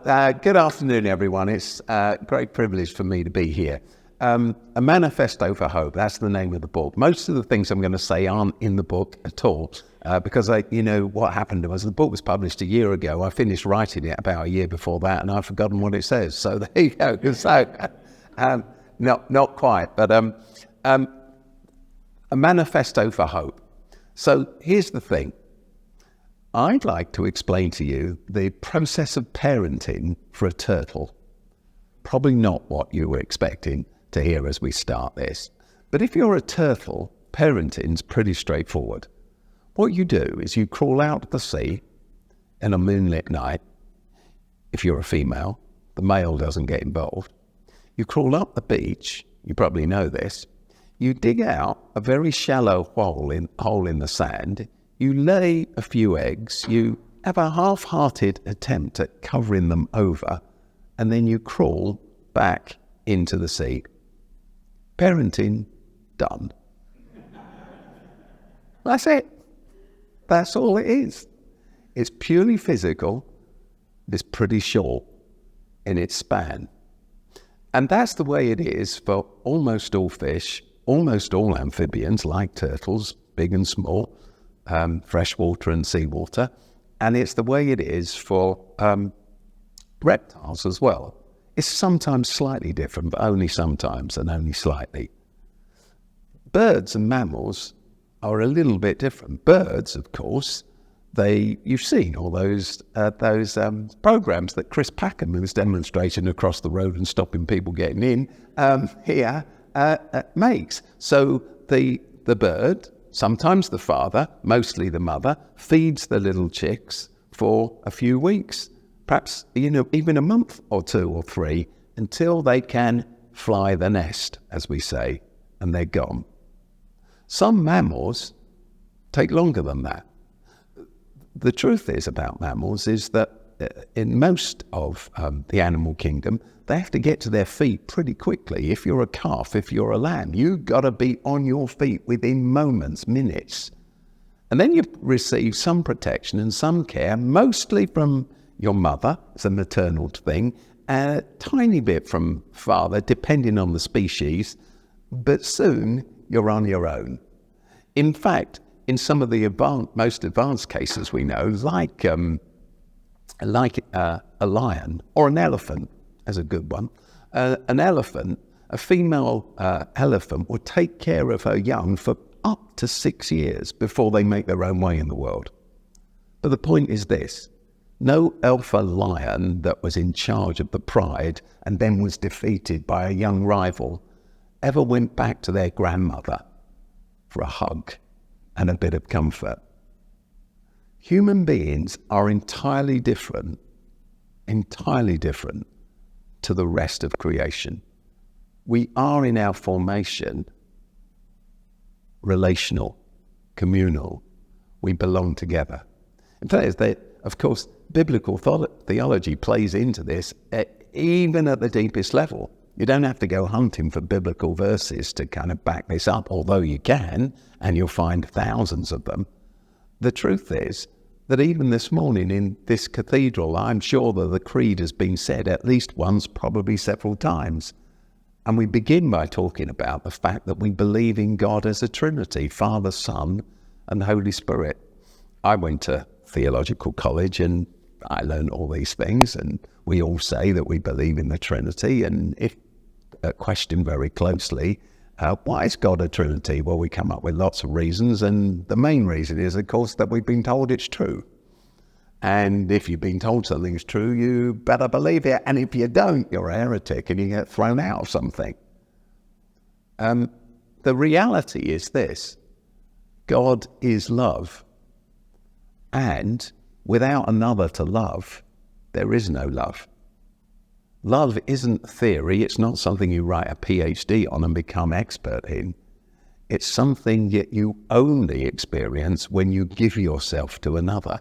Good afternoon, everyone. It's a great privilege for me to be here. A Manifesto for Hope, that's the name of the book. Most of the things I'm going to say aren't in the book at all, because what happened was the book was published a year ago. I finished writing it about a year before that, and I've forgotten what it says. So there you go. So, not quite, but A Manifesto for Hope. So here's the thing. I'd like to explain to you the process of parenting for a turtle. Probably not what you were expecting to hear as we start this. But if you're a turtle, parenting's pretty straightforward. What you do is you crawl out of the sea in a moonlit night. If you're a female, the male doesn't get involved. You crawl up the beach, you probably know this. You dig out a very shallow hole in the sand. You lay a few eggs, you have a half-hearted attempt at covering them over, and then you crawl back into the sea. Parenting, done. That's it. That's all it is. It's purely physical. It's pretty short in its span. And that's the way it is for almost all fish, almost all amphibians like turtles, big and small, freshwater and seawater, and it's the way it is for reptiles as well. It's sometimes slightly different, but only sometimes and only slightly. Birds and mammals are a little bit different. Birds, of course, you've seen all those programs that Chris Packham was demonstrating across the road and stopping people getting in makes. So the bird, sometimes the father, mostly the mother, feeds the little chicks for a few weeks, perhaps even a month or 2 or 3, until they can fly the nest, as we say, and they're gone. Some mammals take longer than that. The truth is about mammals is that in most of the animal kingdom, they have to get to their feet pretty quickly. If you're a calf, if you're a lamb, you've got to be on your feet within moments, minutes. And then you receive some protection and some care, mostly from your mother, it's a maternal thing, a tiny bit from father, depending on the species, but soon you're on your own. In fact, in some of the most advanced cases we know, like a lion or an elephant, as a good one, an elephant, a female elephant will take care of her young for up to 6 years before they make their own way in the world. But the point is this, no alpha lion that was in charge of the pride and then was defeated by a young rival ever went back to their grandmother for a hug and a bit of comfort. Human beings are entirely different to the rest of creation. We are in our formation relational, communal. We belong together. In fact, of course, biblical theology plays into this even at the deepest level. You don't have to go hunting for biblical verses to kind of back this up, although you can, and you'll find thousands of them. The truth is that even this morning in this cathedral, I'm sure that the creed has been said at least once, probably several times. And we begin by talking about the fact that we believe in God as a Trinity, Father, Son, and Holy Spirit. I went to theological college and I learned all these things, and we all say that we believe in the Trinity. And if questioned very closely, why is God a Trinity? Well, we come up with lots of reasons, and the main reason is, of course, that we've been told it's true. And if you've been told something's true, you better believe it. And if you don't, you're a heretic and you get thrown out of something. The reality is this: God is love. And without another to love, there is no love. Love isn't theory. It's not something you write a PhD on and become expert in. It's something that you only experience when you give yourself to another.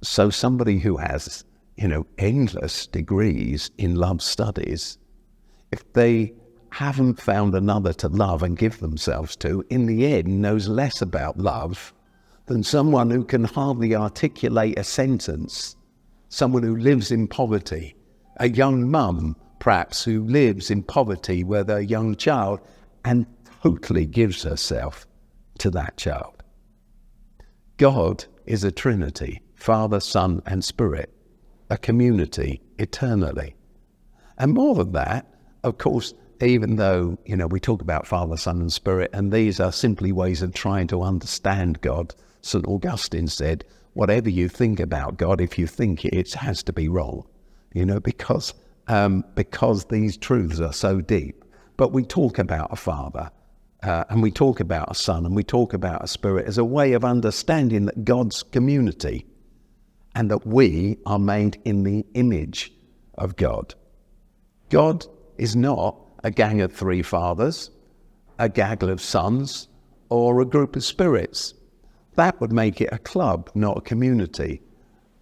So somebody who has, endless degrees in love studies, if they haven't found another to love and give themselves to, in the end knows less about love than someone who can hardly articulate a sentence someone who lives in poverty, a young mum perhaps who lives in poverty with a young child and totally gives herself to that child. God is a Trinity, Father, Son and Spirit, a community eternally. And more than that, of course, even though, we talk about Father, Son and Spirit, and these are simply ways of trying to understand God, St. Augustine said, whatever you think about God, if you think it has to be wrong, because these truths are so deep. But we talk about a Father, and we talk about a Son, and we talk about a Spirit as a way of understanding that God's community and that we are made in the image of God. God is not a gang of three fathers, a gaggle of sons, or a group of spirits. That would make it a club, not a community.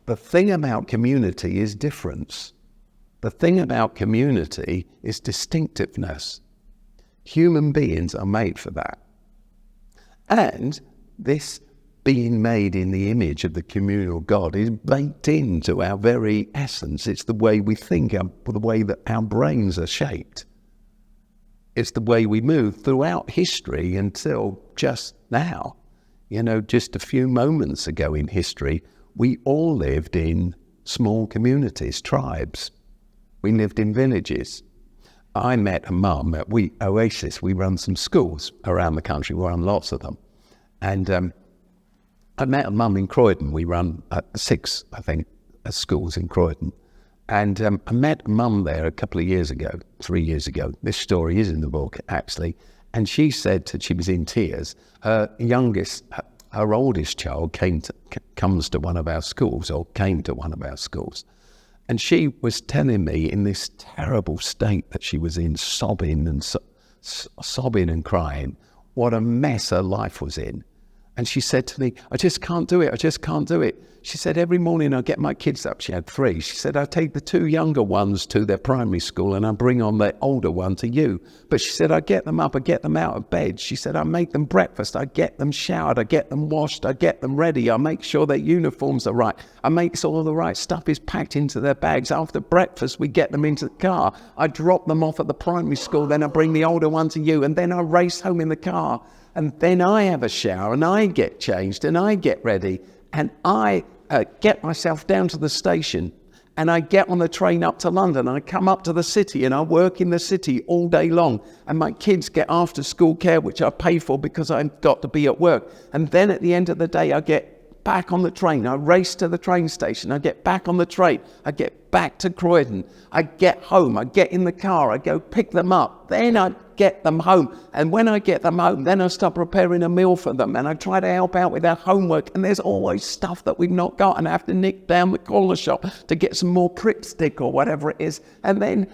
The thing about community is difference. The thing about community is distinctiveness. Human beings are made for that. And this being made in the image of the communal God is baked into our very essence. It's the way we think, the way that our brains are shaped. It's the way we move throughout history until just now. Just a few moments ago in history, we all lived in small communities, tribes. We lived in villages. I met a mum at Oasis. We run some schools around the country. We run lots of them. And I met a mum in Croydon. We run 6, I think, schools in Croydon. And I met a mum there a couple of years ago, 3 years ago. This story is in the book, actually. And she said that she was in tears. Her oldest child comes to one of our schools, or came to one of our schools. And she was telling me in this terrible state that she was in, sobbing and crying, what a mess her life was in. And she said to me, I just can't do it. I just can't do it. She said, every morning I get my kids up. She had 3. She said, I take the 2 younger ones to their primary school and I bring on the older one to you. But she said, I get them up, I get them out of bed. She said, I make them breakfast, I get them showered, I get them washed, I get them ready. I make sure their uniforms are right. I make sure all the right stuff is packed into their bags. After breakfast, we get them into the car. I drop them off at the primary school, then I bring the older one to you, and then I race home in the car. And then I have a shower and I get changed and I get ready and I get myself down to the station and I get on the train up to London. I come up to the city and I work in the city all day long. And my kids get after school care, which I pay for because I've got to be at work. And then at the end of the day, I get back on the train. I race to the train station. I get back on the train. I get back to Croydon. I get home. I get in the car. I go pick them up. Then I get them home. And when I get them home, then I start preparing a meal for them. And I try to help out with their homework. And there's always stuff that we've not got. And I have to nick down the corner shop to get some more Prick stick or whatever it is. And then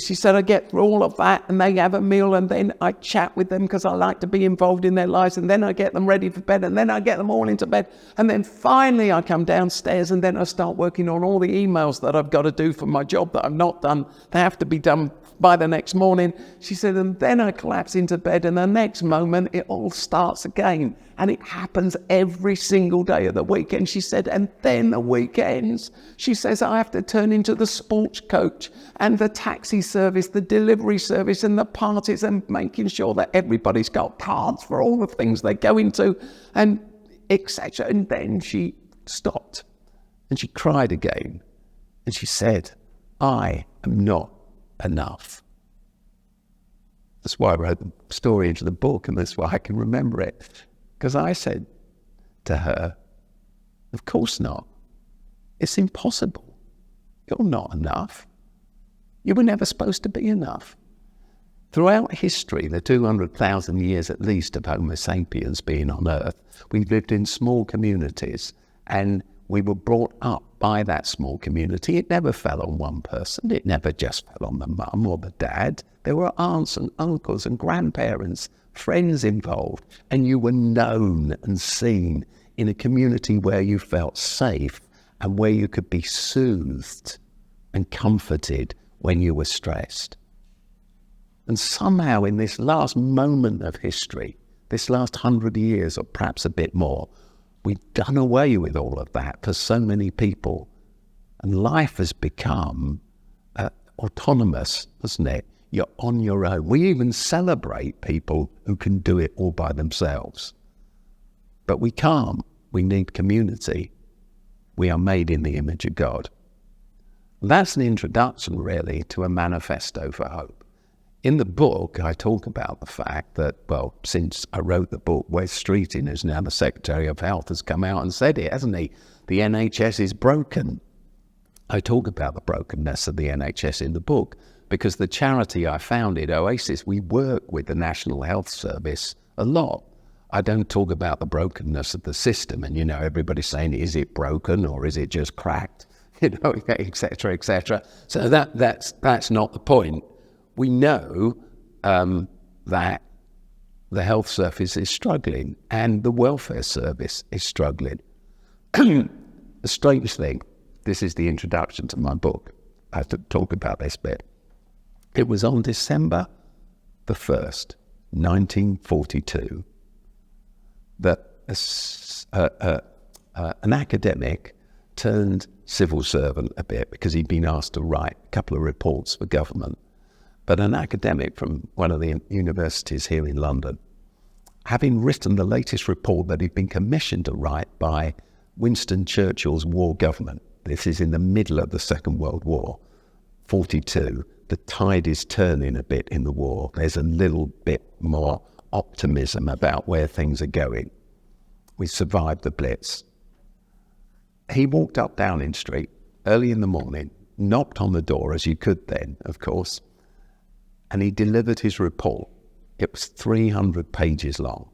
she said, I get through all of that and they have a meal. And then I chat with them because I like to be involved in their lives. And then I get them ready for bed. And then I get them all into bed. And then finally I come downstairs and then I start working on all the emails that I've got to do for my job that I've not done. They have to be done by the next morning. She said, and then I collapse into bed and the next moment it all starts again. And it happens every single day of the weekend. She said, and then the weekends, she says, I have to turn into the sports coach and the taxi service, the delivery service and the parties and making sure that everybody's got cards for all the things they go into and etc. And then she stopped and she cried again. And she said, I am not enough. That's why I wrote the story into the book, and that's why I can remember it. Because I said to her, of course not. It's impossible. You're not enough. You were never supposed to be enough. Throughout history, the 200,000 years at least of Homo sapiens being on Earth, we've lived in small communities, and we were brought up by that small community. It never fell on one person. It never just fell on the mum or the dad. There were aunts and uncles and grandparents, friends involved, and you were known and seen in a community where you felt safe and where you could be soothed and comforted when you were stressed. And somehow in this last moment of history, this last 100 years or perhaps a bit more, we've done away with all of that for so many people. And life has become autonomous, hasn't it? You're on your own. We even celebrate people who can do it all by themselves. But we can't. We need community. We are made in the image of God. That's an introduction, really, to a manifesto for hope. In the book, I talk about the fact that, well, since I wrote the book, Wes Streeting, who's now the Secretary of Health, has come out and said it, hasn't he? The NHS is broken. I talk about the brokenness of the NHS in the book because the charity I founded, Oasis, we work with the National Health Service a lot. I don't talk about the brokenness of the system and, everybody's saying, is it broken or is it just cracked? Et cetera, et cetera. So that's not the point. We know that the health service is struggling and the welfare service is struggling. The strange thing, this is the introduction to my book. I have to talk about this bit. It was on December the 1st, 1942, that an academic turned civil servant a bit because he'd been asked to write a couple of reports for government. But an academic from one of the universities here in London, having written the latest report that he'd been commissioned to write by Winston Churchill's war government. This is in the middle of the Second World War, 42. The tide is turning a bit in the war. There's a little bit more optimism about where things are going. We survived the Blitz. He walked up Downing Street early in the morning, knocked on the door, as you could then, of course, and he delivered his report. It was 300 pages long.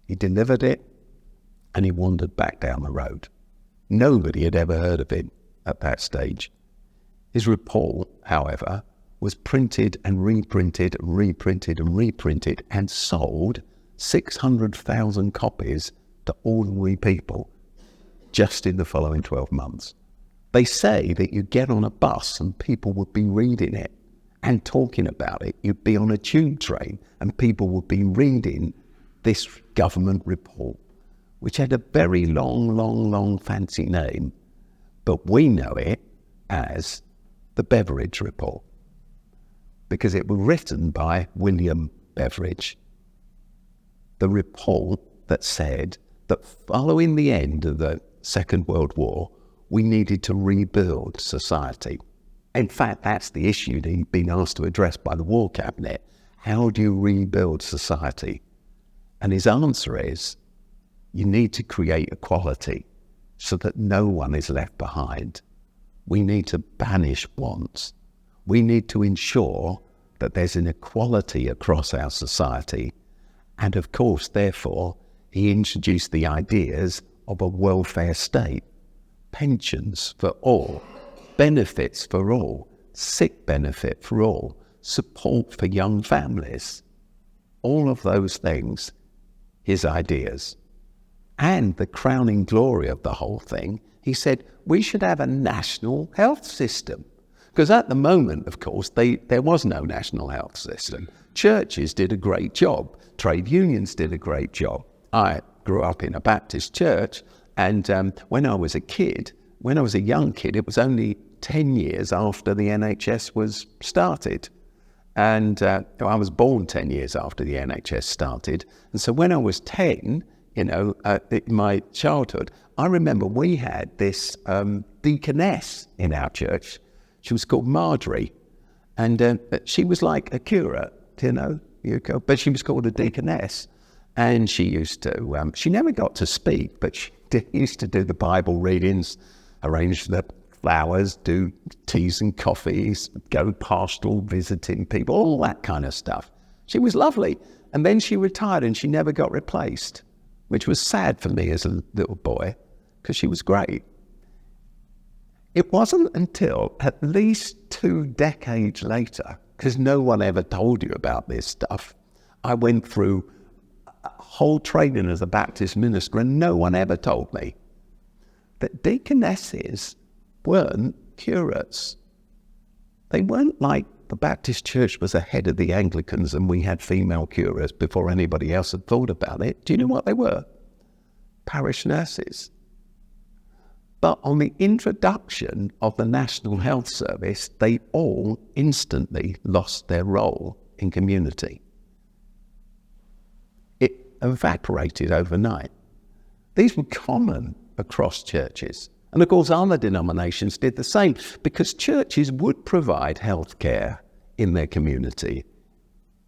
He delivered it, and he wandered back down the road. Nobody had ever heard of him at that stage. His report, however, was printed and reprinted and reprinted and reprinted and sold 600,000 copies to ordinary people just in the following 12 months. They say that you get on a bus and people would be reading it and talking about it. You'd be on a tube train and people would be reading this government report, which had a very long fancy name, but we know it as the Beveridge Report, because it was written by William Beveridge. The report that said that following the end of the Second World War, we needed to rebuild society. In fact, that's the issue that he'd been asked to address by the War Cabinet. How do you rebuild society? And his answer is, you need to create equality so that no one is left behind. We need to banish wants. We need to ensure that there's an equality across our society. And of course, therefore, he introduced the ideas of a welfare state, pensions for all, benefits for all, sick benefit for all, support for young families. All of those things, his ideas. And the crowning glory of the whole thing, he said, we should have a national health system. Because at the moment, of course, there was no national health system. Churches did a great job. Trade unions did a great job. I grew up in a Baptist church, and when I was a young kid, it was only 10 years after the NHS was started. And I was born 10 years after the NHS started. And so when I was 10, in my childhood, I remember we had this deaconess in our church. She was called Marjorie. And she was like a curate, but she was called a deaconess. And she used to, she never got to speak, but she used to do the Bible readings, arrange the flowers, do teas and coffees, go pastoral visiting people, all that kind of stuff. She was lovely. And then she retired and she never got replaced, which was sad for me as a little boy, because she was great. It wasn't until at least 2 decades later, because no one ever told you about this stuff, I went through a whole training as a Baptist minister, and no one ever told me that deaconesses weren't curates. They weren't like the Baptist church was ahead of the Anglicans and we had female curates before anybody else had thought about it. Do you know what they were? Parish nurses. But on the introduction of the National Health Service, they all instantly lost their role in community. It evaporated overnight. These were common across churches. And of course, other denominations did the same, because churches would provide health care in their community.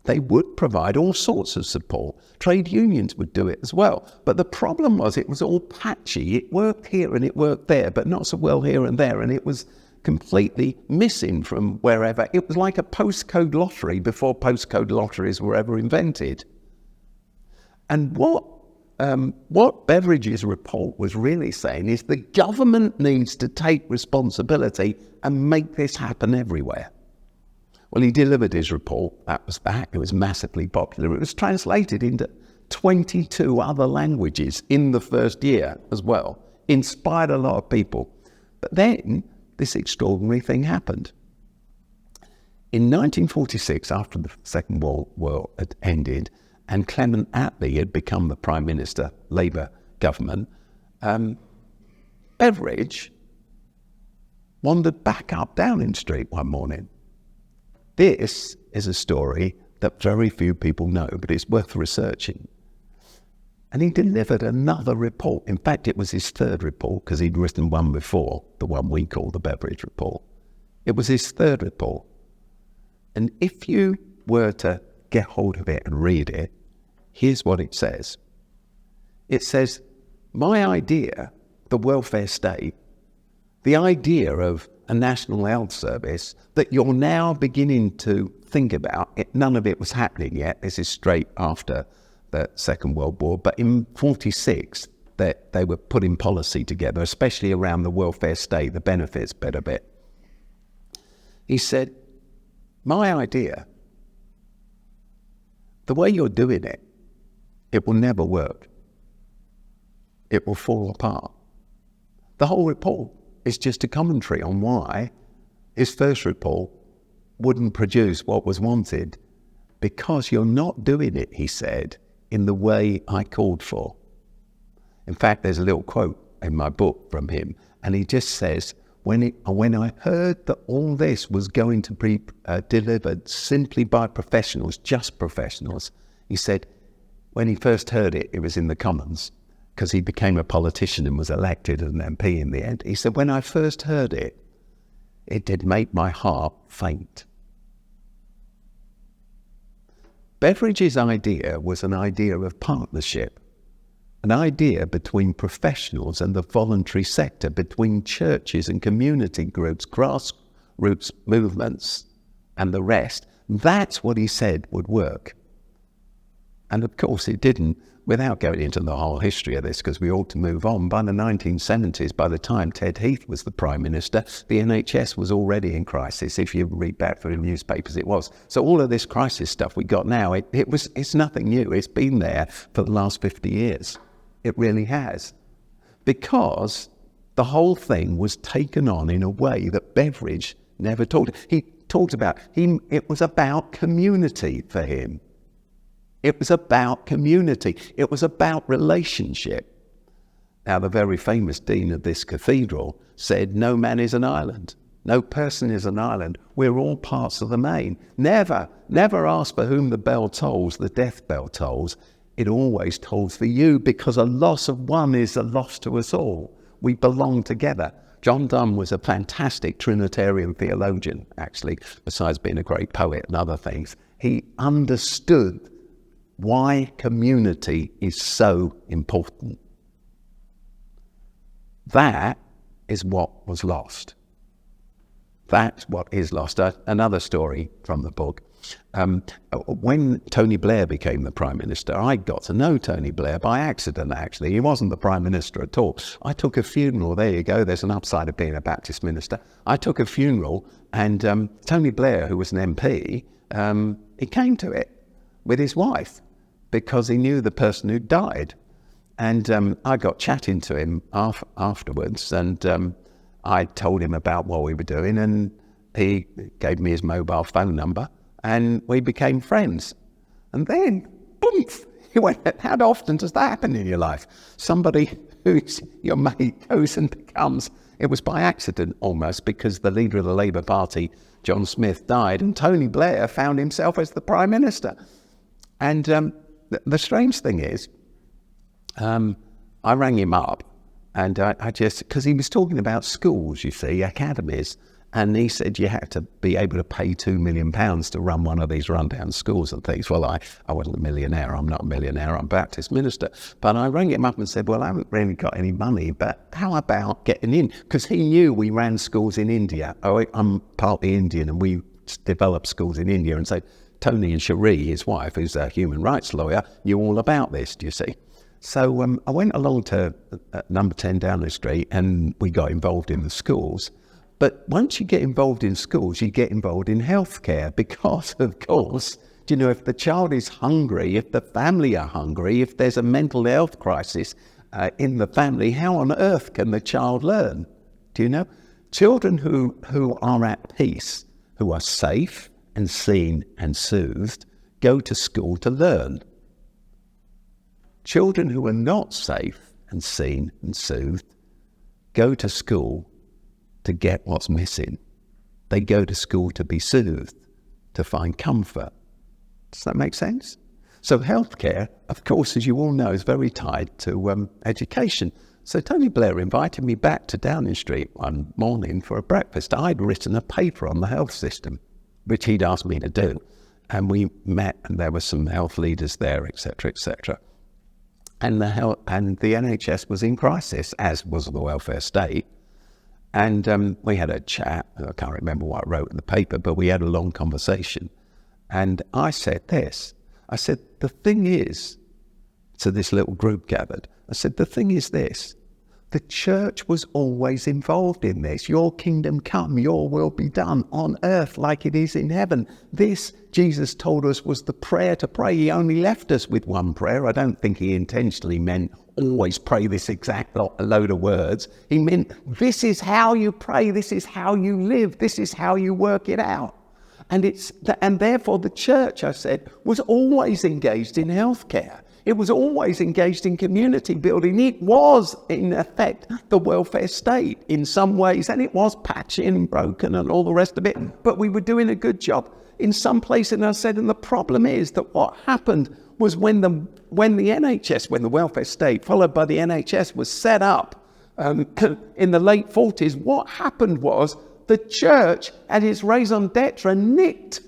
They would provide all sorts of support. Trade unions would do it as well. But the problem was it was all patchy. It worked here and it worked there, but not so well here and there. And it was completely missing from wherever. It was like a postcode lottery before postcode lotteries were ever invented. And what Beveridge's report was really saying is the government needs to take responsibility and make this happen everywhere. Well, he delivered his report. That was that. It was massively popular. It was translated into 22 other languages in the first year as well. Inspired a lot of people. But then this extraordinary thing happened. In 1946, after the Second World War had ended, and Clement Attlee had become the Prime Minister, Labour government, Beveridge wandered back up Downing Street one morning. This is a story that very few people know, but it's worth researching. And he delivered another report. In fact, it was his third report, because he'd written one before, the one we call the Beveridge Report. It was his third report. And if you were to get hold of it and read it, here's what it says. It says, my idea, the welfare state, the idea of a national health service that you're now beginning to think about, none of it was happening yet. This is straight after the Second World War. But in 1946, they were putting policy together, especially around the welfare state, the benefits bit of it. He said, my idea, the way you're doing it, it will never work. It will fall apart. The whole report is just a commentary on why his first report wouldn't produce what was wanted, because you're not doing it, he said, in the way I called for. In fact, there's a little quote in my book from him, and he just says, when I heard that all this was going to be delivered simply by professionals, just professionals, he said, when he first heard it, it was in the Commons, because he became a politician and was elected as an MP in the end. He said, when I first heard it, it did make my heart faint. Beveridge's idea was an idea of partnership, an idea between professionals and the voluntary sector, between churches and community groups, grassroots movements and the rest. That's what he said would work. And of course it didn't, without going into the whole history of this, because we ought to move on. By the 1970s, by the time Ted Heath was the Prime Minister, the NHS was already in crisis. If you read back through the newspapers, it was. So all of this crisis stuff we got now, it's nothing new. It's been there for the last 50 years. It really has. Because the whole thing was taken on in a way that Beveridge never talked. He talked about, it was about community for him. It was about community. It was about relationship. Now, the very famous dean of this cathedral said, no man is an island. No person is an island. We're all parts of the main. Never ask for whom the bell tolls, the death bell tolls. It always tolls for you, because a loss of one is a loss to us all. We belong together. John Donne was a fantastic Trinitarian theologian, actually, besides being a great poet and other things. He understood why community is so important. That is what was lost. That's what is lost. Another story from the book. When Tony Blair became the Prime Minister, I got to know Tony Blair by accident, actually. He wasn't the Prime Minister at all. I took a funeral. There you go. There's an upside of being a Baptist minister. I took a funeral, and Tony Blair, who was an MP, he came to it with his wife, because he knew the person who died. And I got chatting to him afterwards, and I told him about what we were doing, and he gave me his mobile phone number, and we became friends. And then, boom, he went, how often does that happen in your life? Somebody who's your mate, goes and becomes, it was by accident almost, because the leader of the Labour Party, John Smith, died, and Tony Blair found himself as the Prime Minister. And the strange thing is, I rang him up, and I just, because he was talking about schools, you see, academies, and he said you had to be able to pay £2 million to run one of these rundown schools and things. Well, I wasn't a millionaire. I'm not a millionaire. I'm a Baptist minister. But I rang him up and said, well, I haven't really got any money, but how about getting in? Because he knew we ran schools in India. I'm partly Indian, and we developed schools in India. And so Tony and Cherie, his wife, who's a human rights lawyer, knew all about this, do you see? So I went along to number 10 Downing Street, and we got involved in the schools. But once you get involved in schools, you get involved in healthcare, because, of course, you know, if the child is hungry, if the family are hungry, if there's a mental health crisis in the family, how on earth can the child learn? Do you know? Children who are at peace, who are safe and seen and soothed, go to school to learn. Children who are not safe and seen and soothed go to school to get what's missing. They go to school to be soothed, to find comfort. Does that make sense? So healthcare, of course, as you all know, is very tied to education. So Tony Blair invited me back to Downing Street one morning for a breakfast. I'd written a paper on the health system, which he'd asked me to do. And we met, and there were some health leaders there, etc., etc. And the NHS was in crisis, as was the welfare state. And we had a chat. I can't remember what I wrote in the paper, but we had a long conversation. And I said this. I said, the thing is, to this little group gathered, I said, the thing is this. The church was always involved in this. Your kingdom come, your will be done on earth like it is in heaven. This, Jesus told us, was the prayer to pray. He only left us with one prayer. I don't think he intentionally meant always pray this exact load of words. He meant this is how you pray, this is how you live, this is how you work it out. And therefore the church, I said, was always engaged in healthcare. It was always engaged in community building. It was, in effect, the welfare state in some ways, and it was patchy and broken and all the rest of it, but we were doing a good job in some places. And I said, and the problem is that what happened was when the NHS, when the welfare state, followed by the NHS, was set up in the late 40s, what happened was the church had its raison d'etre nicked.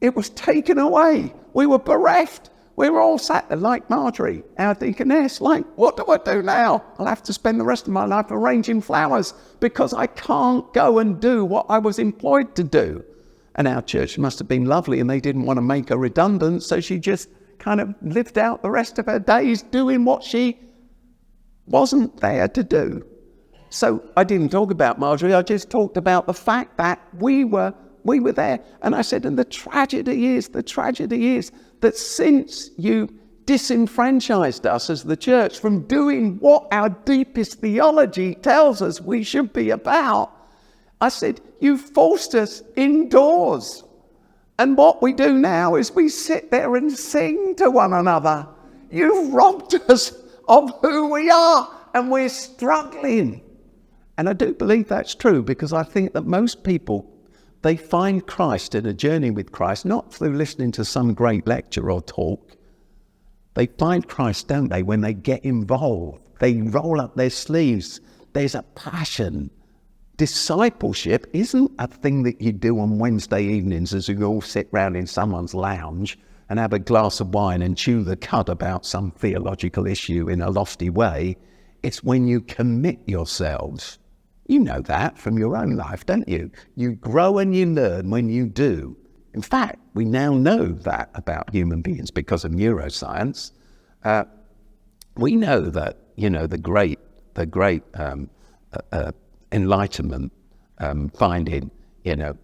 It was taken away. We were bereft. We were all sat there like Marjorie, our deaconess, like, what do I do now? I'll have to spend the rest of my life arranging flowers because I can't go and do what I was employed to do. And our church must have been lovely, and they didn't want to make her redundant, so she just kind of lived out the rest of her days doing what she wasn't there to do. So I didn't talk about Marjorie, I just talked about the fact that we were there. And I said, and the tragedy is that since you disenfranchised us as the church from doing what our deepest theology tells us we should be about, I said, you forced us indoors. And what we do now is we sit there and sing to one another. You've robbed us of who we are, and we're struggling. And I do believe that's true, because I think that most people, they find Christ in a journey with Christ, not through listening to some great lecture or talk. They find Christ, don't they, when they get involved. They roll up their sleeves. There's a passion. Discipleship isn't a thing that you do on Wednesday evenings as you all sit round in someone's lounge and have a glass of wine and chew the cud about some theological issue in a lofty way. It's when you commit yourselves. You know that from your own life, don't you? You grow and you learn when you do. In fact, we now know that about human beings because of neuroscience. We know that, you know, the great Enlightenment finding, you know,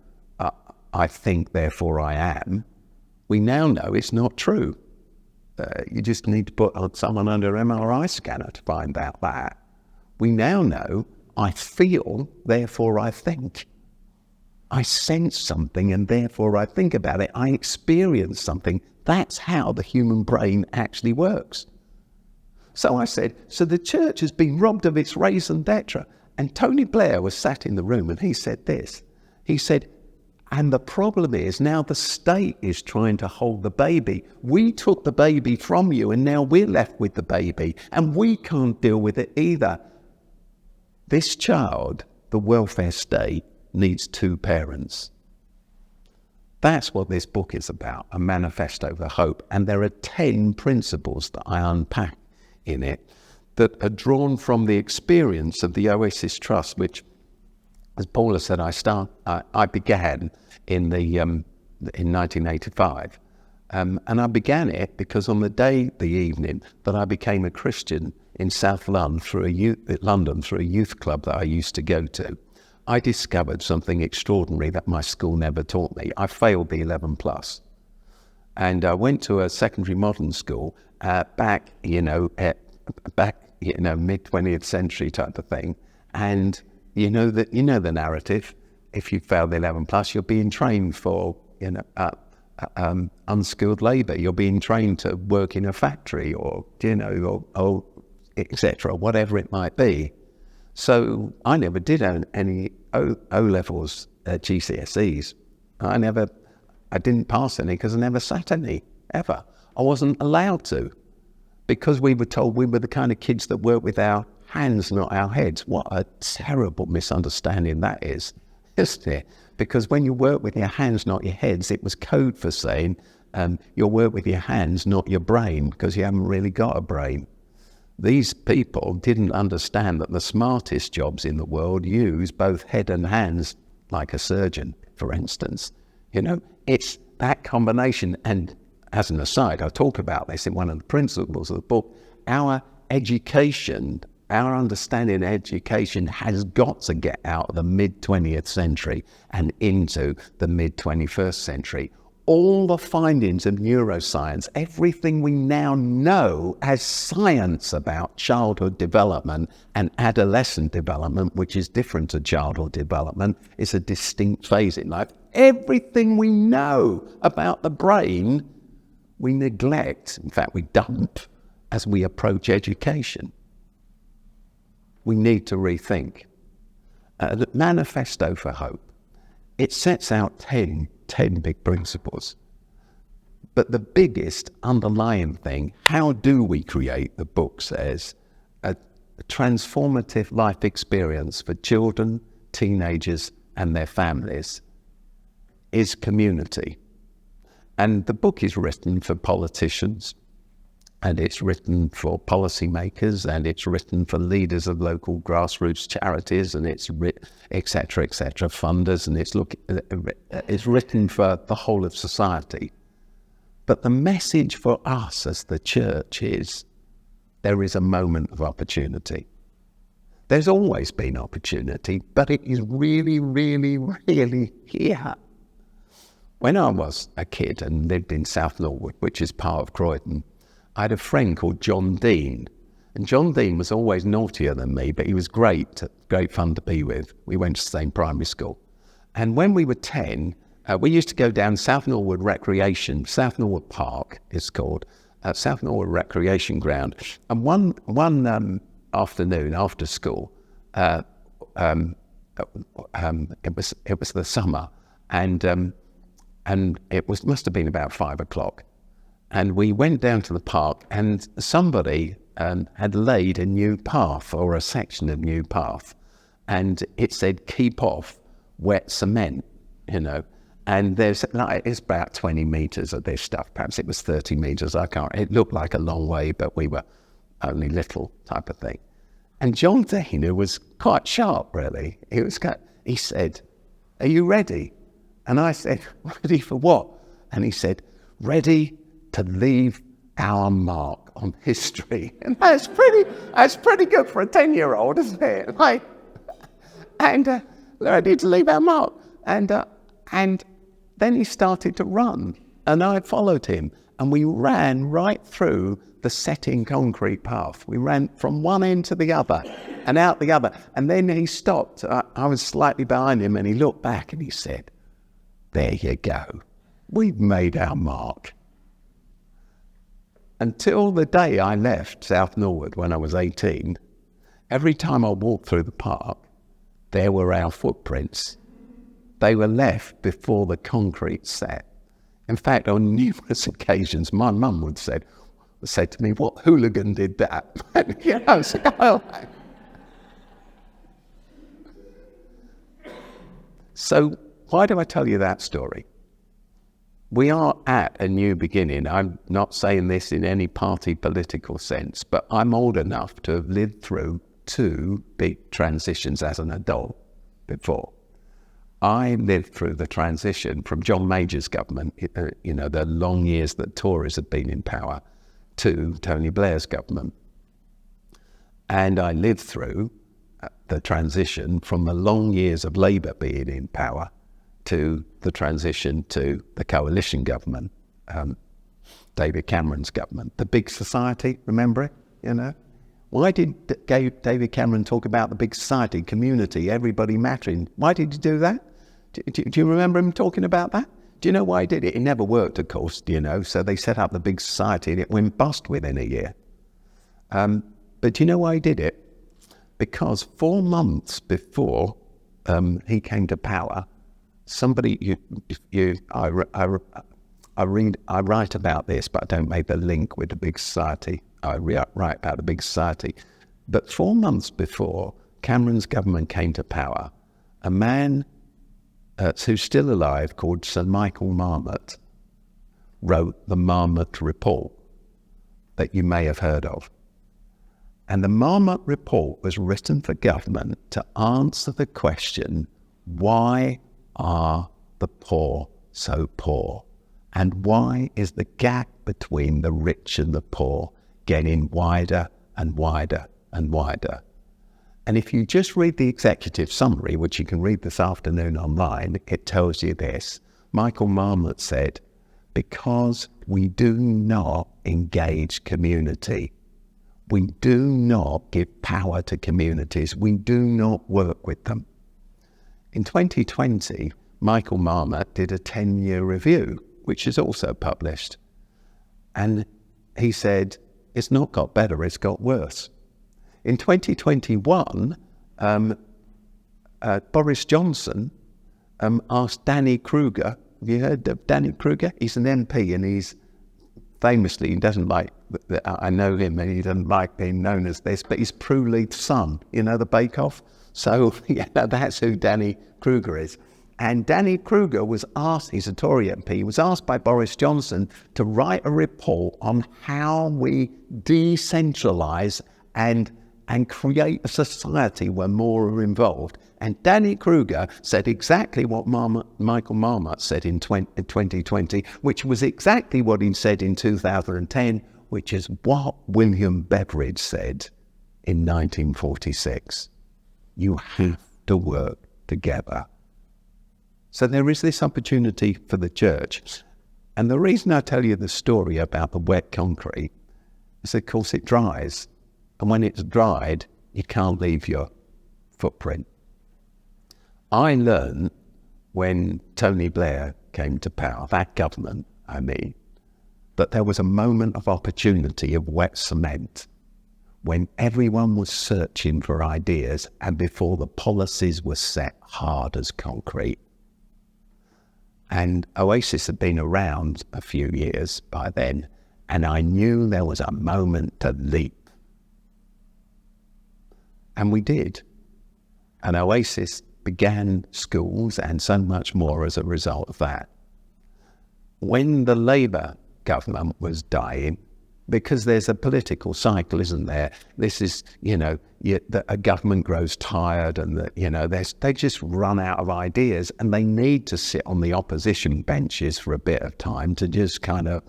I think, therefore I am. We now know it's not true. You just need to put someone under an MRI scanner to find out that. We now know I feel, therefore I think. I sense something and therefore I think about it. I experience something. That's how the human brain actually works. So I said, so the church has been robbed of its raison d'etre. And Tony Blair was sat in the room and he said this. He said, and the problem is now the state is trying to hold the baby. We took the baby from you and now we're left with the baby and we can't deal with it either. This child, the welfare state, needs two parents. That's what this book is about, A Manifesto for Hope. And there are 10 principles that I unpack in it that are drawn from the experience of the Oasis Trust, which, as Paula said, I began in 1985. And I began it because on the evening that I became a Christian in South London through a youth club that I used to go to, I discovered something extraordinary that my school never taught me. I failed the 11 plus. And I went to a secondary modern school back, mid-20th century type of thing. And you know the narrative. If you fail the 11 plus, you're being trained for unskilled labour. You're being trained to work in a factory, or etc. Whatever it might be. So I never did any O levels GCSEs. I didn't pass any because I never sat any ever. I wasn't allowed to, because we were told we were the kind of kids that work with our hands, not our heads. What a terrible misunderstanding that is, isn't it? Because when you work with your hands, not your heads, it was code for saying you'll work with your hands, not your brain, because you haven't really got a brain. These people didn't understand that the smartest jobs in the world use both head and hands, like a surgeon, for instance. It's that combination. And as an aside, I talk about this in one of the principles of the book. Our education, our understanding of education has got to get out of the mid-20th century and into the mid-21st century. All the findings of neuroscience, everything we now know as science about childhood development and adolescent development, which is different to childhood development, is a distinct phase in life. Everything we know about the brain, we neglect, in fact we dump, as we approach education. We need to rethink. The Manifesto for Hope, it sets out 10 big principles. But the biggest underlying thing, how do we create, the book says, a transformative life experience for children, teenagers and their families, is community. And the book is written for politicians, and it's written for policymakers, and it's written for leaders of local grassroots charities, and it's etc., funders, and it's written for the whole of society. But the message for us as the church is, there is a moment of opportunity. There's always been opportunity, but it is really, really, really here. When I was a kid and lived in South Norwood, which is part of Croydon, I had a friend called John Dean. And John Dean was always naughtier than me, but he was great fun to be with. We went to the same primary school. And when we were 10, we used to go down South Norwood Recreation, South Norwood Park it's called, South Norwood Recreation Ground. And one afternoon after school, it was the summer, and it must have been about 5 o'clock. And we went down to the park, and somebody had laid a new path, or a section of new path, and it said, keep off wet cement, and it's about 20 meters of this stuff. Perhaps it was 30 meters. It looked like a long way, but we were only little type of thing. And John Dean, who was quite sharp, really, he said, are you ready? And I said, ready for what? And he said, ready to leave our mark on history. And that's pretty good for a 10-year-old, isn't it? Ready to leave our mark. And then he started to run, and I followed him, and we ran right through the setting concrete path. We ran from one end to the other and out the other. And then he stopped. I was slightly behind him, and he looked back and he said, there you go. We've made our mark. until the day I left South Norwood when I was 18, every time I walked through the park, there were our footprints. They were left before the concrete set. In fact, on numerous occasions, my mum would said to me, "What hooligan did that?" You know, so why do I tell you that story? We are at a new beginning. I'm not saying this in any party political sense, but I'm old enough to have lived through 2 big transitions as an adult before. I lived through the transition from John Major's government, you know, the long years that Tories had been in power, to Tony Blair's government. And I lived through the transition from the long years of Labour being in power to the transition to the coalition government, David Cameron's government. The big society, remember it, you know? Why did David Cameron talk about the big society, community, everybody mattering? Why did he do that? Do you remember him talking about that? Do you know why he did it? It never worked, of course, you know, so they set up the big society and it went bust within a year. But do you know why he did it? Because 4 months before he came to power, somebody, I write about this, but I don't make the link with the big society. I write about the big society. But 4 months before Cameron's government came to power, a man who's still alive called Sir Michael Marmot wrote the Marmot Report that you may have heard of. And the Marmot Report was written for government to answer the question, why are the poor so poor? And why is the gap between the rich and the poor getting wider and wider and wider? And if you just read the executive summary, which you can read this afternoon online, it tells you this. Michael Marmot said, because we do not engage community, we do not give power to communities, we do not work with them. In 2020, Michael Marmot did a 10-year review, which is also published. And he said, it's not got better, it's got worse. In 2021, Boris Johnson asked Danny Kruger, have you heard of Danny Kruger? He's an MP and he's famously, he doesn't like, I know him and he doesn't like being known as this, but he's Prue Leith's son, you know, the Bake Off? So yeah, that's who Danny Kruger is. And Danny Kruger was asked, he's a Tory MP, was asked by Boris Johnson to write a report on how we decentralise and create a society where more are involved. And Danny Kruger said exactly what Michael Marmot said in 2020, which was exactly what he said in 2010, which is what William Beveridge said in 1946. You have to work together. So there is this opportunity for the church. And the reason I tell you the story about the wet concrete is, of course, it dries. And when it's dried, you can't leave your footprint. I learned when Tony Blair came to power, that government, I mean, that there was a moment of opportunity of wet cement when everyone was searching for ideas and before the policies were set hard as concrete. And Oasis had been around a few years by then, and I knew there was a moment to leap. And we did. And Oasis began schools and so much more as a result of that. When the Labour government was dying, because there's a political cycle, isn't there? This is, a government grows tired and, they just run out of ideas and they need to sit on the opposition benches for a bit of time to just kind of,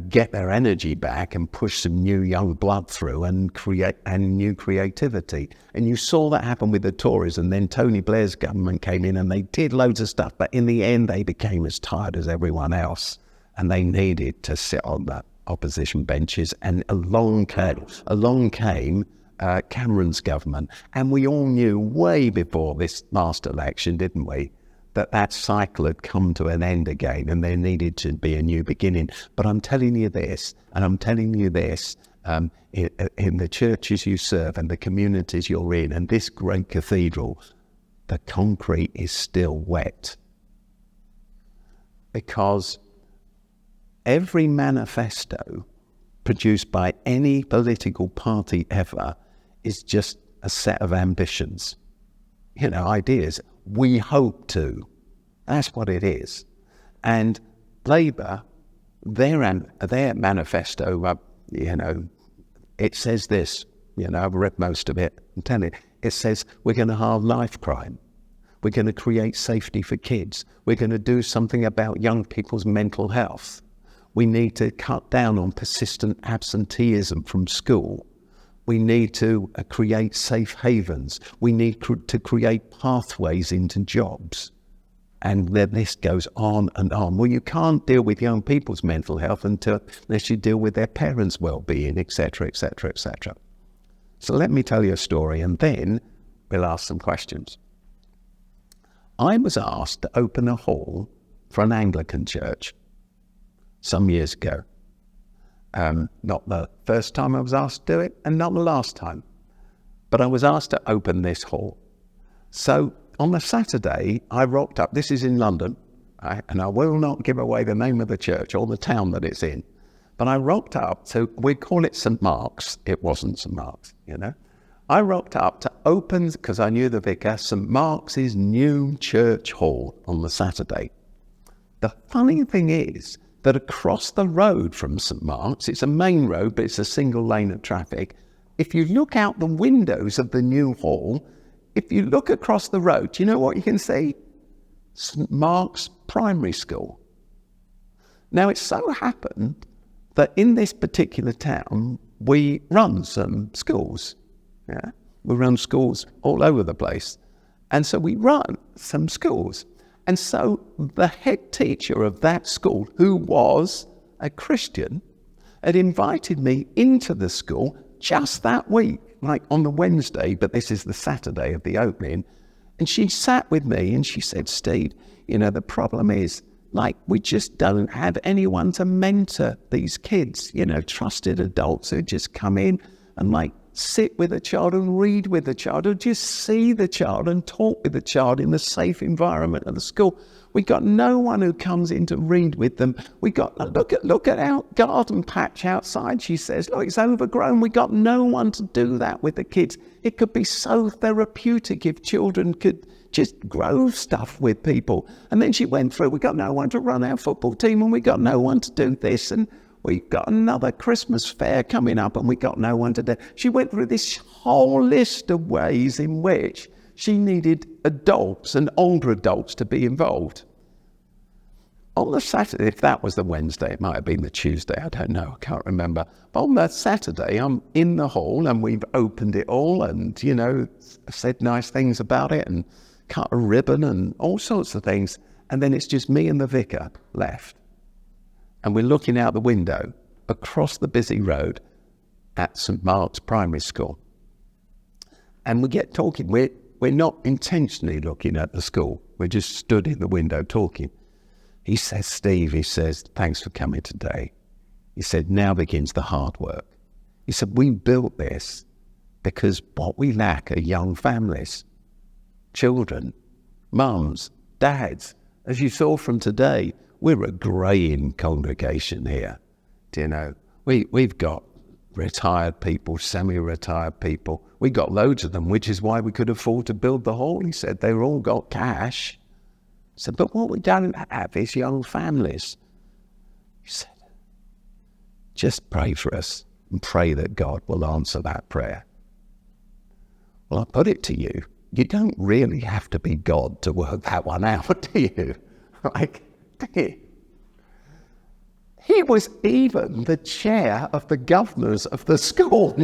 get their energy back and push some new young blood through and create new creativity. And you saw that happen with the Tories, and then Tony Blair's government came in and they did loads of stuff, but in the end they became as tired as everyone else and they needed to sit on the opposition benches. And along came Cameron's government, and we all knew way before this last election, didn't we, that cycle had come to an end again and there needed to be a new beginning. But I'm telling you this, and I'm telling you this, in the churches you serve and the communities you're in and this great cathedral, the concrete is still wet. Because every manifesto produced by any political party ever is just a set of ambitions, ideas. We hope to. That's what it is. And Labour, their manifesto, it says this, I've read most of it. I'm telling you, it says we're going to halve life crime. We're going to create safety for kids. We're going to do something about young people's mental health. We need to cut down on persistent absenteeism from school. We need to create safe havens. We need to create pathways into jobs. And the list goes on and on. Well, you can't deal with young people's mental health unless you deal with their parents' well-being, etc., etc., etc. So let me tell you a story, and then we'll ask some questions. I was asked to open a hall for an Anglican church some years ago. Not the first time I was asked to do it, and not the last time. But I was asked to open this hall. So on the Saturday, I rocked up. This is in London, right? And I will not give away the name of the church or the town that it's in. But I rocked up to, we call it St. Mark's. It wasn't St. Mark's, I rocked up to open, because I knew the vicar, St. Mark's new church hall on the Saturday. The funny thing is that across the road from St. Mark's, it's a main road, but it's a single lane of traffic. If you look out the windows of the new hall, if you look across the road, do you know what you can see? St. Mark's Primary School. Now, it so happened that in this particular town, we run some schools. Yeah, we run schools all over the place. And so we run some schools. And so the head teacher of that school, who was a Christian, had invited me into the school just that week, like on the Wednesday, but this is the Saturday of the opening. And she sat with me and she said, Steve, the problem is, we just don't have anyone to mentor these kids, trusted adults who just come in and sit with a child and read with the child, or just see the child and talk with the child in the safe environment of the school. We got no one who comes in to read with them. We got look at our garden patch outside. She says, look, it's overgrown. We got no one to do that with the kids. It could be so therapeutic if children could just grow stuff with people. And then she went through, we got no one to run our football team, and we got no one to do this, and we've got another Christmas fair coming up, and we got no one to do. She went through this whole list of ways in which she needed adults and older adults to be involved. On the Saturday, if that was the Wednesday, it might have been the Tuesday, I don't know, I can't remember. But on that Saturday, I'm in the hall and we've opened it all and, said nice things about it and cut a ribbon and all sorts of things. And then it's just me and the vicar left. And we're looking out the window across the busy road at St. Mark's Primary School. And we get talking. We're not intentionally looking at the school. We're just stood in the window talking. He says, Steve, thanks for coming today. He said, now begins the hard work. He said, we built this because what we lack are young families, children, mums, dads. As you saw from today, we're a greying congregation here. We've got retired people, semi-retired people. We got loads of them, which is why we could afford to build the hall. He said, they've all got cash. He said, but what we don't have is young families. He said, just pray for us and pray that God will answer that prayer. Well, I put it to you, you don't really have to be God to work that one out, do you? He was even the chair of the governors of the school.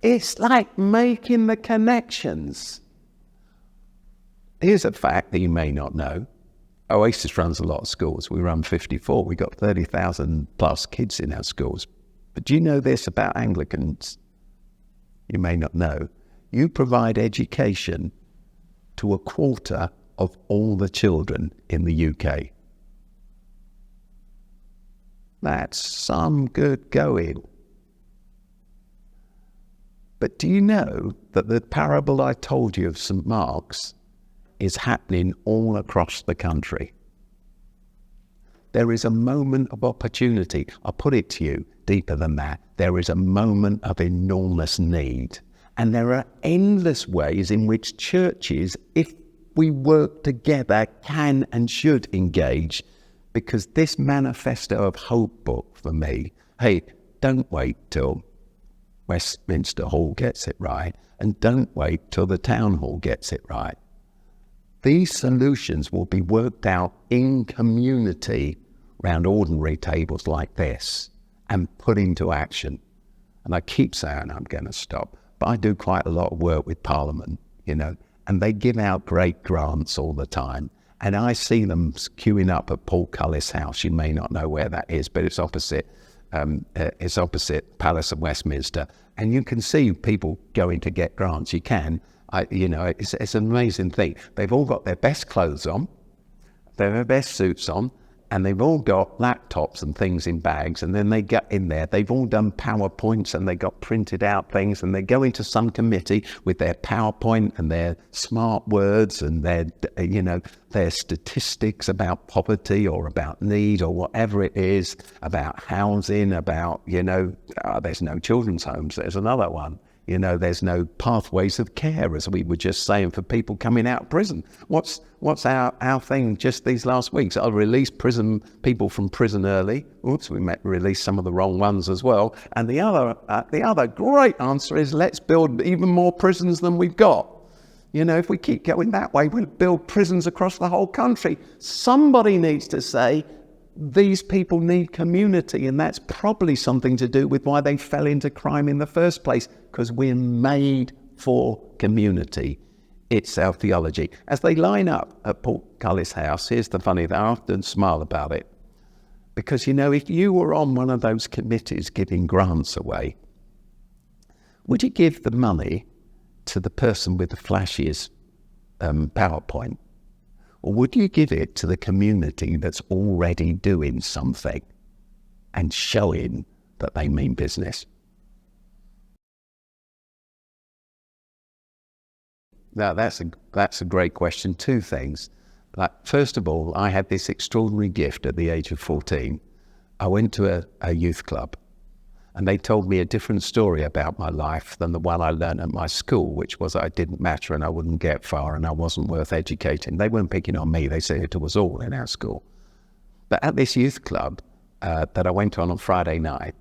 It's like making the connections. Here's a fact that you may not know. Oasis runs a lot of schools. We run 54. We've got 30,000 plus kids in our schools. But do you know this about Anglicans? You may not know. You provide education to a quarter of all the children in the UK. That's some good going. But do you know that the parable I told you of St. Mark's is happening all across the country? There is a moment of opportunity. I'll put it to you deeper than that. There is a moment of enormous need. And there are endless ways in which churches, if we work together, can and should engage. Because this Manifesto of Hope book for me, hey, don't wait till Westminster Hall gets it right, and don't wait till the Town Hall gets it right. These solutions will be worked out in community around ordinary tables like this and put into action. And I keep saying I'm going to stop, but I do quite a lot of work with Parliament, and they give out great grants all the time. And I see them queuing up at Paul Cullis House. You may not know where that is, but it's opposite Palace of Westminster. And you can see people going to get grants. You can. It's an amazing thing. They've all got their best clothes on, their best suits on, and they've all got laptops and things in bags, and then they get in there. They've all done PowerPoints, and they got printed out things, and they go into some committee with their PowerPoint and their smart words and their statistics about poverty or about need or whatever it is, about housing, about, there's no children's homes. There's another one. There's no pathways of care, as we were just saying, for people coming out of prison. What's our thing just these last weeks? I'll release people from prison early. Oops, we released some of the wrong ones as well. And the other great answer is, let's build even more prisons than we've got. If we keep going that way, we'll build prisons across the whole country. Somebody needs to say, these people need community, and that's probably something to do with why they fell into crime in the first place, because we're made for community. It's our theology. As they line up at Paul Cullis House, here's the funny thing, I often smile about it, because if you were on one of those committees giving grants away, would you give the money to the person with the flashiest PowerPoint? Or would you give it to the community that's already doing something and showing that they mean business? Now, that's a great question. Two things. First of all, I had this extraordinary gift at the age of 14. I went to a youth club, and they told me a different story about my life than the one I learned at my school, which was I didn't matter and I wouldn't get far and I wasn't worth educating. They weren't picking on me. They said it to us all in our school. But at this youth club that I went on Friday night,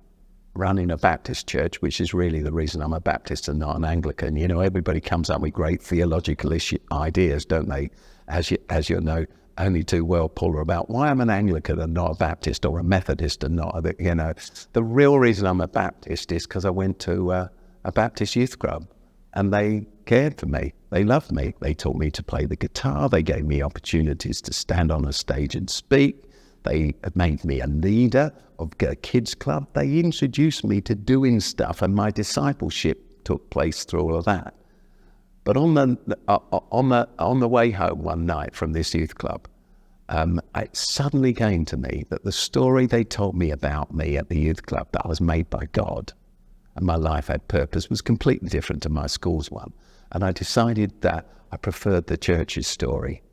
running a Baptist church, which is really the reason I'm a Baptist and not an Anglican. Everybody comes up with great theological ideas, don't they? As you know, only too well, Paul, about why I'm an Anglican and not a Baptist, or a Methodist and not the real reason I'm a Baptist is because I went to a Baptist youth club, and they cared for me. They loved me. They taught me to play the guitar. They gave me opportunities to stand on a stage and speak. They made me a leader of a kids club. They introduced me to doing stuff, and my discipleship took place through all of that. But on the way home one night from this youth club, it suddenly came to me that the story they told me about me at the youth club, that I was made by God and my life had purpose, was completely different to my school's one. And I decided that I preferred the church's story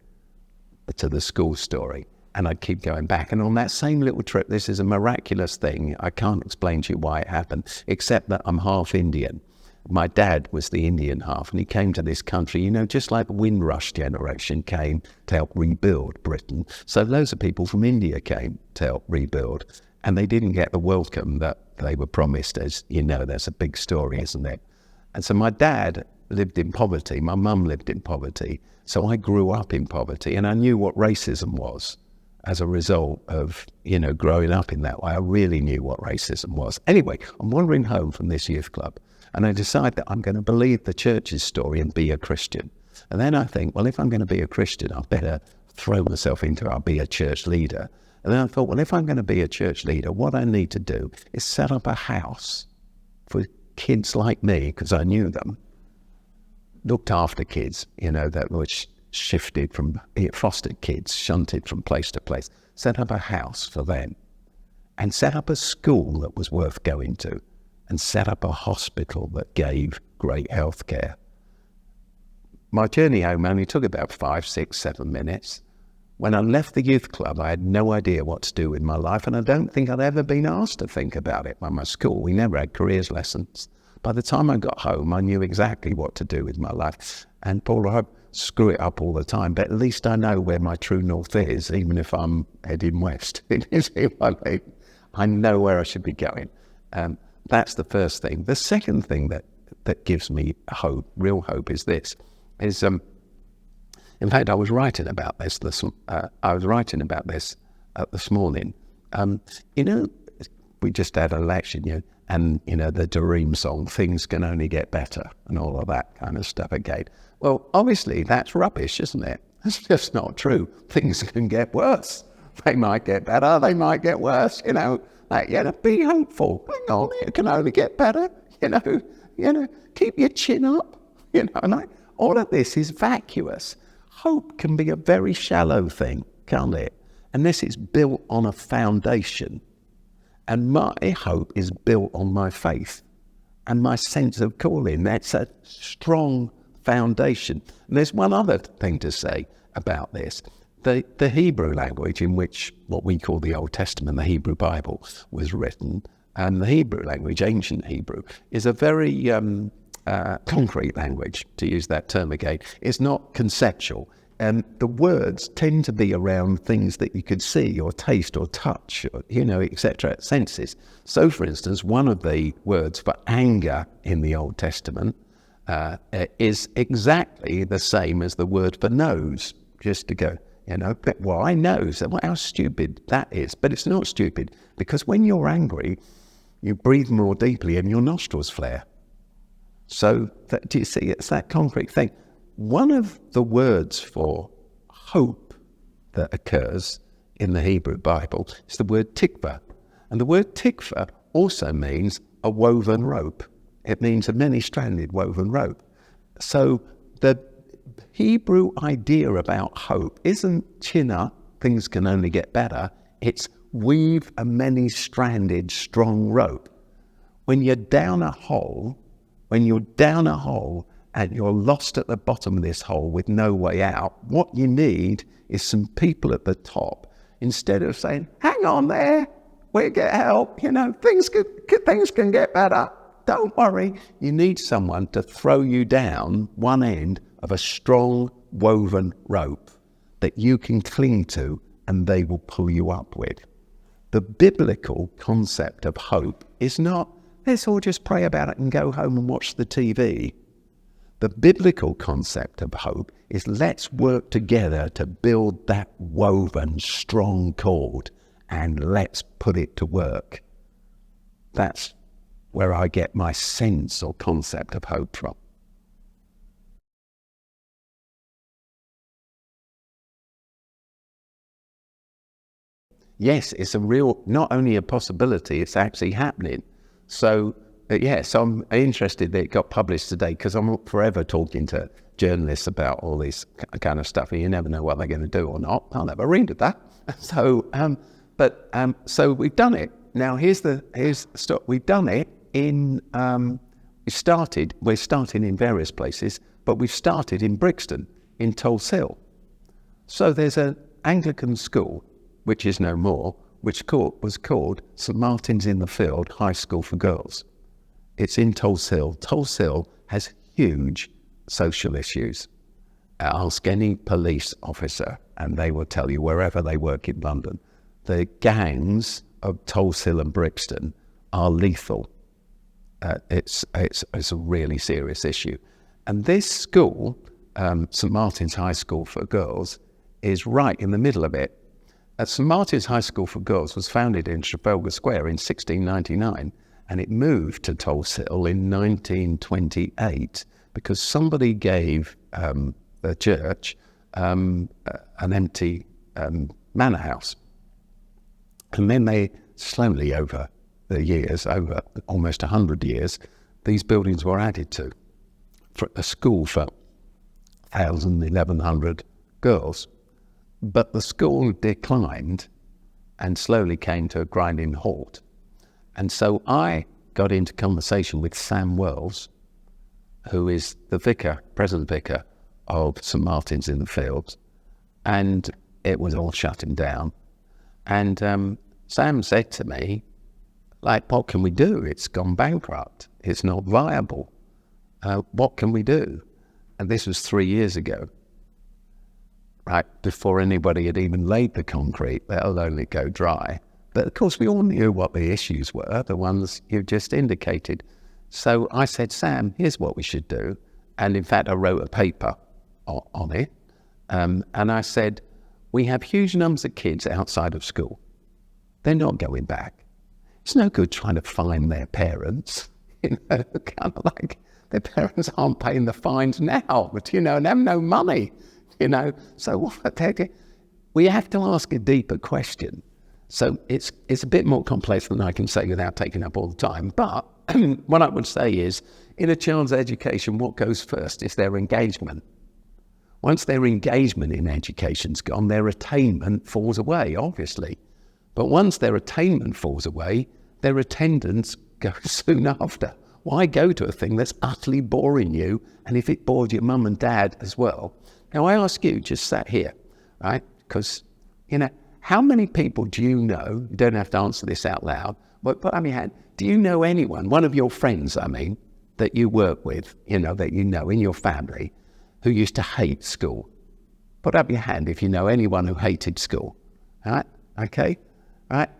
to the school story. And I'd keep going back. And on that same little trip, this is a miraculous thing. I can't explain to you why it happened, except that I'm half Indian. My dad was the Indian half, and he came to this country, just like the Windrush generation came to help rebuild Britain. So loads of people from India came to help rebuild, and they didn't get the welcome that they were promised. As there's a big story, isn't there? And so my dad lived in poverty. My mum lived in poverty. So I grew up in poverty, and I knew what racism was as a result of, growing up in that way. I really knew what racism was. Anyway, I'm wandering home from this youth club, and I decide that I'm going to believe the church's story and be a Christian. And then I think, well, if I'm going to be a Christian, I better throw myself into it. I'll be a church leader. And then I thought, well, if I'm going to be a church leader, what I need to do is set up a house for kids like me, because I knew them, looked after kids, which shifted from fostered kids, shunted from place to place, set up a house for them, and set up a school that was worth going to, and set up a hospital that gave great health care. My journey home only took about 5, 6, 7 minutes. When I left the youth club, I had no idea what to do with my life, and I don't think I'd ever been asked to think about it by my school. We never had careers lessons. By the time I got home, I knew exactly what to do with my life. And Paul, I screw it up all the time, but at least I know where my true north is, even if I'm heading west. You see what I mean? I know where I should be going. That's the first thing. The second thing that gives me hope, real hope, is this. In fact, I was writing about this this morning. We just had an election, and the Dream song, "Things Can Only Get Better," and all of that kind of stuff again. Well, obviously that's rubbish, isn't it? That's just not true. Things can get worse. They might get better. They might get worse. Be hopeful. Hang on, it can only get better. Keep your chin up. All of this is vacuous. Hope can be a very shallow thing, can't it? Unless it's built on a foundation. And my hope is built on my faith and my sense of calling. That's a strong foundation. And there's one other thing to say about this. The Hebrew language in which what we call the Old Testament, the Hebrew Bible, was written, and the Hebrew language, ancient Hebrew, is a very concrete language, to use that term again. It's not conceptual. And the words tend to be around things that you could see or taste or touch, or, etc., senses. So, for instance, one of the words for anger in the Old Testament is exactly the same as the word for nose, just to go, why nose? How stupid that is. But it's not stupid, because when you're angry, you breathe more deeply and your nostrils flare. So, do you see, it's that concrete thing. One of the words for hope that occurs in the Hebrew Bible is the word tikva. And the word tikva also means a woven rope. It means a many-stranded woven rope. So the Hebrew idea about hope isn't chin up, things can only get better. It's weave a many-stranded strong rope. When you're down a hole, and you're lost at the bottom of this hole with no way out, what you need is some people at the top. Instead of saying, hang on there, we'll get help, things can get better, don't worry. You need someone to throw you down one end of a strong woven rope that you can cling to and they will pull you up with. The biblical concept of hope is not, let's all just pray about it and go home and watch the TV. The biblical concept of hope is, let's work together to build that woven, strong cord, and let's put it to work. That's where I get my sense or concept of hope from. Yes, it's not only a possibility, it's actually happening. So I'm interested that it got published today, because I'm forever talking to journalists about all this kind of stuff, and you never know what they're going to do or not. I'll never read of that. So we've done it. Now here's the stop. We've done it in. We're starting in various places, but we've started in Brixton, in Tulse Hill. So there's an Anglican school, which is no more, which was called St Martin's in the Field High School for Girls. It's in Tulse Hill. Tulse Hill has huge social issues. Ask any police officer and they will tell you, wherever they work in London, the gangs of Tulse Hill and Brixton are lethal. It's a really serious issue. And this school, St Martin's High School for Girls, is right in the middle of it. St Martin's High School for Girls was founded in Trafalgar Square in 1699. And it moved to Tulse Hill in 1928 because somebody gave the church an empty manor house. And then they slowly, over the years, over almost 100 years, these buildings were added to. For a school for 1,100 girls. But the school declined and slowly came to a grinding halt. And so I got into conversation with Sam Wells, who is the vicar, present vicar of St. Martin's in the Fields, and it was all shutting down. And Sam said to me, like, what can we do? It's gone bankrupt. It's not viable. What can we do? And this was 3 years ago, right before anybody had even laid the concrete, let alone it go dry. But of course, we all knew what the issues were, the ones you just indicated. So I said, Sam, here's what we should do. And in fact, I wrote a paper on it. And I said, we have huge numbers of kids outside of school. They're not going back. It's no good trying to find their parents. Kind of like their parents aren't paying the fines now, but, and have no money, So what we have to ask a deeper question. So it's a bit more complex than I can say without taking up all the time. But what I would say is, in a child's education, what goes first is their engagement. Once their engagement in education's gone, their attainment falls away, obviously. But once their attainment falls away, their attendance goes soon after. Why go to a thing that's utterly boring you, and if it bored your mum and dad as well? Now, I ask you, just sat here, right? Because, how many people do you know, you don't have to answer this out loud, but put up your hand, do you know anyone, one of your friends, that you work with, that you know in your family, who used to hate school? Put up your hand if you know anyone who hated school. All right? Okay? Right?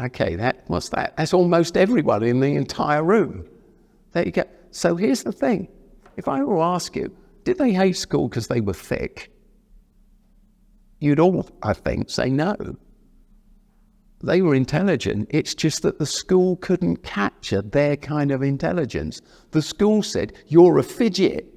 Okay, what's that? That's almost everyone in the entire room. There you go. So here's the thing. If I were to ask you, did they hate school because they were thick? You'd all, I think, say no. They were intelligent. It's just that the school couldn't capture their kind of intelligence. The school said, you're a fidget.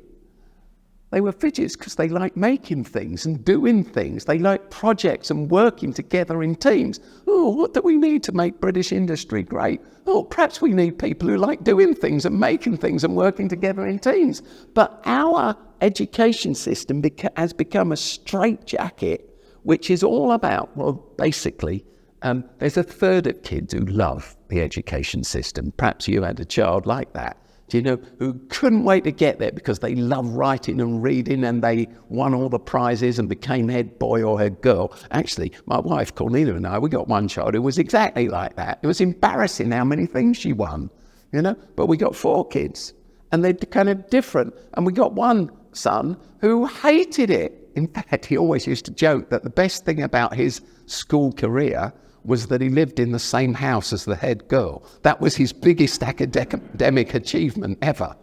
They were fidgets because they like making things and doing things. They like projects and working together in teams. Oh, what do we need to make British industry great? Oh, perhaps we need people who like doing things and making things and working together in teams. But our education system has become a straitjacket, which is all about, well, basically, there's a third of kids who love the education system. Perhaps you had a child like that. Who couldn't wait to get there because they love writing and reading and they won all the prizes and became head boy or head girl. Actually, my wife, Cornelia, and I, we got one child who was exactly like that. It was embarrassing how many things she won, but we got 4 kids and they're kind of different. And we got one son who hated it. In fact, he always used to joke that the best thing about his school career was that he lived in the same house as the head girl. That was his biggest academic achievement ever.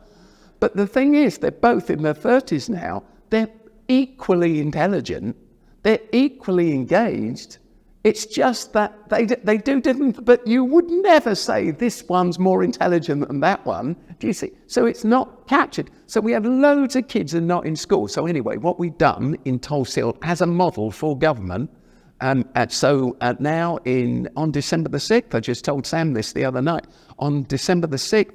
But the thing is, they're both in their 30s now. They're equally intelligent. They're equally engaged. It's just that they didn't, but you would never say this one's more intelligent than that one. Do you see? So it's not captured. So we have loads of kids who are not in school. So anyway, what we've done in Tulse Hill as a model for government, now on December the 6th, I just told Sam this the other night, on December the 6th,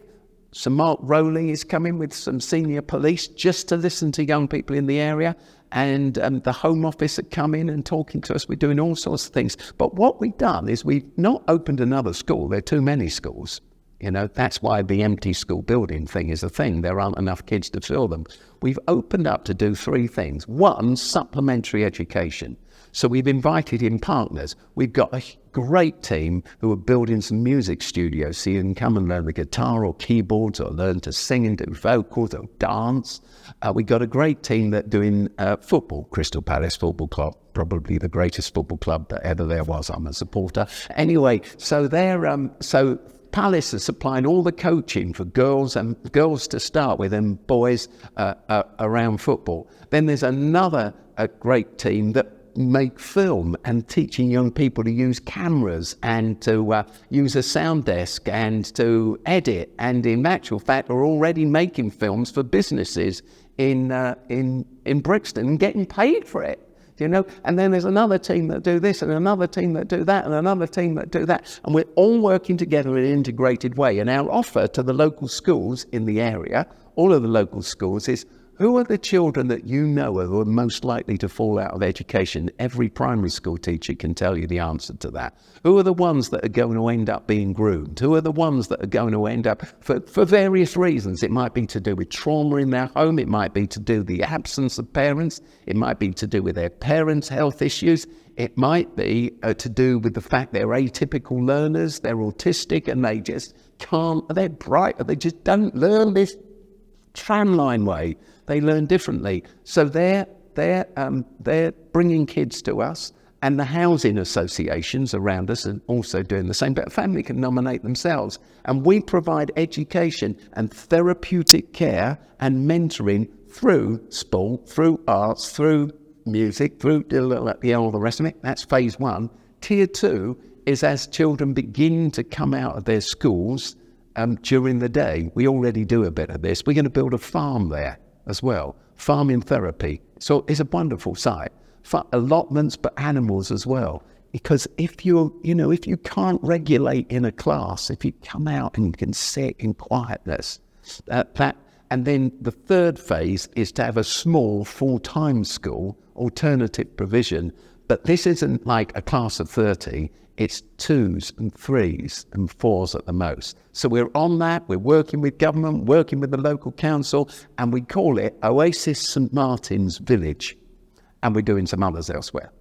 Sir Mark Rowley is coming with some senior police just to listen to young people in the area, and the Home Office are coming and talking to us. We're doing all sorts of things. But what we've done is we've not opened another school. There are too many schools. That's why the empty school building thing is a thing. There aren't enough kids to fill them. We've opened up to do 3 things. One, supplementary education. So we've invited in partners. We've got a great team who are building some music studios, so you can come and learn the guitar or keyboards or learn to sing and do vocals or dance. We've got a great team that doing football, Crystal Palace Football Club, probably the greatest football club that ever there was. I'm a supporter. Anyway, so they're Palace is supplying all the coaching for girls to start with and boys around football. Then there's another great team that make film and teaching young people to use cameras and to use a sound desk and to edit, and in actual fact are already making films for businesses in Brixton and getting paid for it. And then there's another team that do this and another team that do that and another team that do that. And we're all working together in an integrated way. And our offer to the local schools in the area, all of the local schools, is Who are the children that you know are most likely to fall out of education? Every primary school teacher can tell you the answer to that. Who are the ones that are going to end up being groomed? Who are the ones that are going to end up, for various reasons? It might be to do with trauma in their home. It might be to do with the absence of parents. It might be to do with their parents' health issues. It might be to do with the fact they're atypical learners, they're autistic, and they just can't, they're bright, but they just don't learn this tramline way. They learn differently. So they're bringing kids to us, and the housing associations around us are also doing the same. But a family can nominate themselves, and we provide education and therapeutic care and mentoring through sport, through arts, through music, through all the rest of it. That's phase one. Tier two is as children begin to come out of their schools during the day. We already do a bit of this. We're going to build a farm there as well. Farming therapy. So it's a wonderful site. For allotments, but animals as well. Because if you can't regulate in a class, if you come out and you can sit in quietness, and then the third phase is to have a small full-time school, alternative provision. But this isn't like a class of 30. It's 2s and 3s and 4s at the most. So we're on that. We're working with government, working with the local council, and we call it Oasis St Martin's Village. And we're doing some others elsewhere.